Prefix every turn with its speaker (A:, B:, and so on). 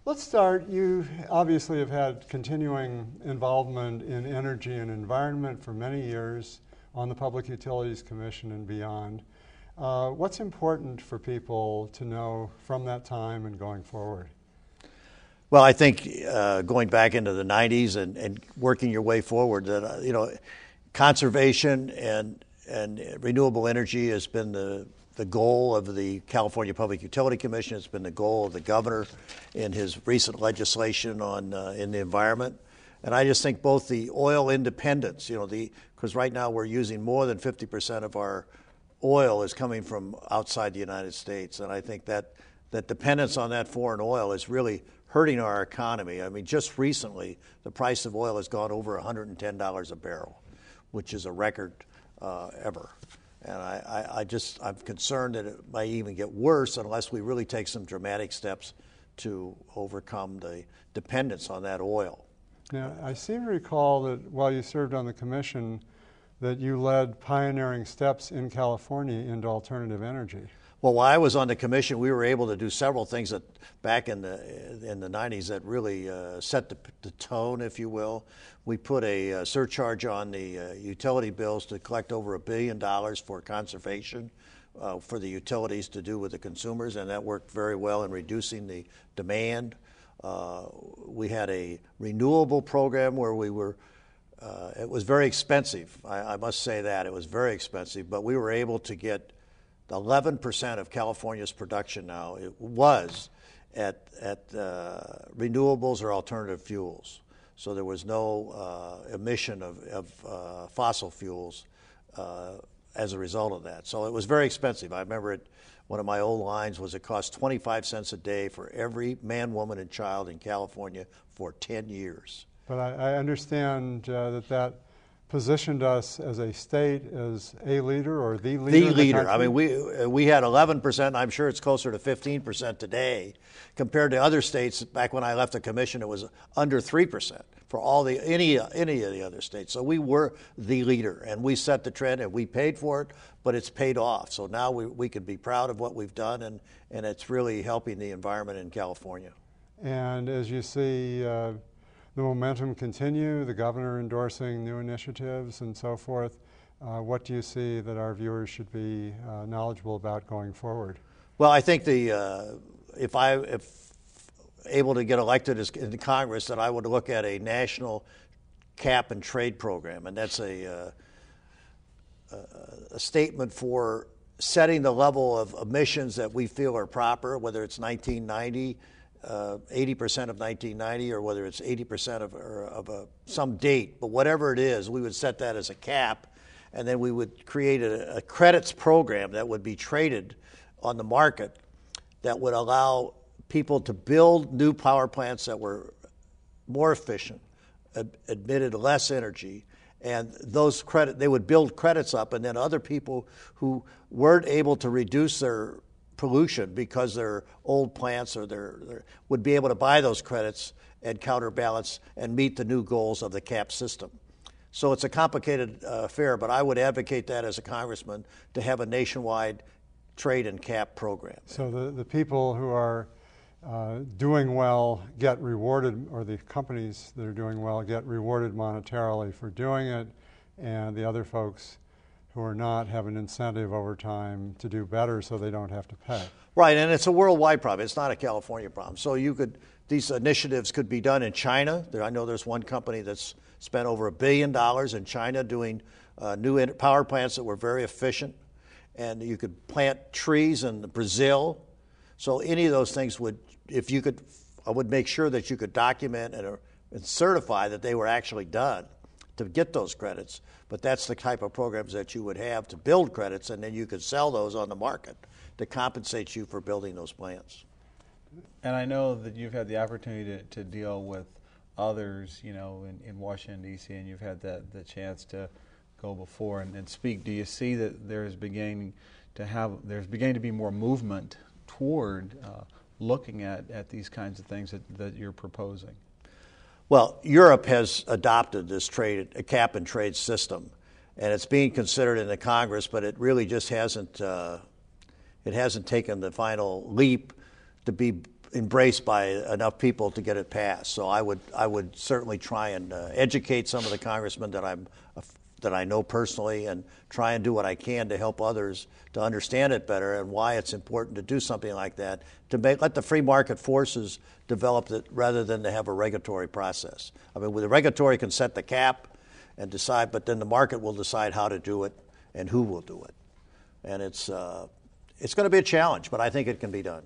A: Let's start. You obviously have had continuing involvement in energy and environment for many years on the Public Utilities Commission and beyond. What's important for people to know from that time and going forward?
B: Well, I think going back into the 90s and working your way forward, that conservation and renewable energy has been the goal of the California Public Utility Commission. It's been the goal of the governor in his recent legislation on in the environment. And I just think both the oil independence, because right now we're using more than 50% of our oil is coming from outside the United States. And I think that dependence on that foreign oil is really hurting our economy. I mean, just recently, the price of oil has gone over $110 a barrel, which is a record ever. And I'm concerned that it might even get worse unless we really take some dramatic steps to overcome the dependence on that oil.
A: Now, I seem to recall that while you served on the commission, that you led pioneering steps in California into alternative energy.
B: Well, while I was on the commission, we were able to do several things that back in the 90s that really set the tone, if you will. We put a surcharge on the utility bills to collect over $1 billion for conservation for the utilities to do with the consumers, and that worked very well in reducing the demand. We had a renewable program where we were it was very expensive. I must say that. It was very expensive, but we were able to get 11% of California's production now. It was at renewables or alternative fuels. So there was no emission of fossil fuels as a result of that. So it was very expensive. I remember one of my old lines was it cost 25 cents a day for every man, woman, and child in California for 10 years.
A: But I understand that positioned us as a state as a leader or the leader.
B: The leader. I mean, we had 11%, and I'm sure it's closer to 15% today, compared to other states. Back when I left the commission, it was under 3% for any of the other states. So we were the leader, and we set the trend, and we paid for it, but it's paid off. So now we can be proud of what we've done, and it's really helping the environment in California.
A: And as you see the momentum continue, the governor endorsing new initiatives and so forth, what do you see that our viewers should be knowledgeable about going forward?
B: Well, I think if able to get elected in Congress, that I would look at a national cap and trade program, and that's a statement for setting the level of emissions that we feel are proper, whether it's 1990, 80% of 1990, or whether it's 80% of some date. But whatever it is, we would set that as a cap, and then we would create a credits program that would be traded on the market that would allow people to build new power plants that were more efficient, emitted less energy, and they would build credits up, and then other people who weren't able to reduce their pollution because they're old plants or would be able to buy those credits and counterbalance and meet the new goals of the cap system. So it's a complicated affair, but I would advocate that as a congressman to have a nationwide trade and cap program.
A: So the people who are doing well get rewarded, or the companies that are doing well get rewarded monetarily for doing it, and the other folks who are not have an incentive over time to do better so they don't have to pay.
B: Right, and it's a worldwide problem. It's not a California problem. So these initiatives could be done in China. I know there's one company that's spent over $1 billion in China doing new power plants that were very efficient. And you could plant trees in Brazil. So any of those things I would make sure that you could document and certify that they were actually done to get those credits. But that's the type of programs that you would have to build credits, and then you could sell those on the market to compensate you for building those plants.
C: And I know that you've had the opportunity to deal with others, in Washington, D.C., and you've had the chance to go before and speak. Do you see that there's beginning to be more movement toward looking at these kinds of things that you're proposing?
B: Well, Europe has adopted this a cap and trade system, and it's being considered in the Congress, but it really just hasn't taken the final leap to be embraced by enough people to get it passed. So I would certainly try and educate some of the congressmen that I know personally, and try and do what I can to help others to understand it better and why it's important to do something like that, to let the free market forces develop it rather than to have a regulatory process. I mean, the regulatory can set the cap and decide, but then the market will decide how to do it and who will do it. And it's going to be a challenge, but I think it can be done.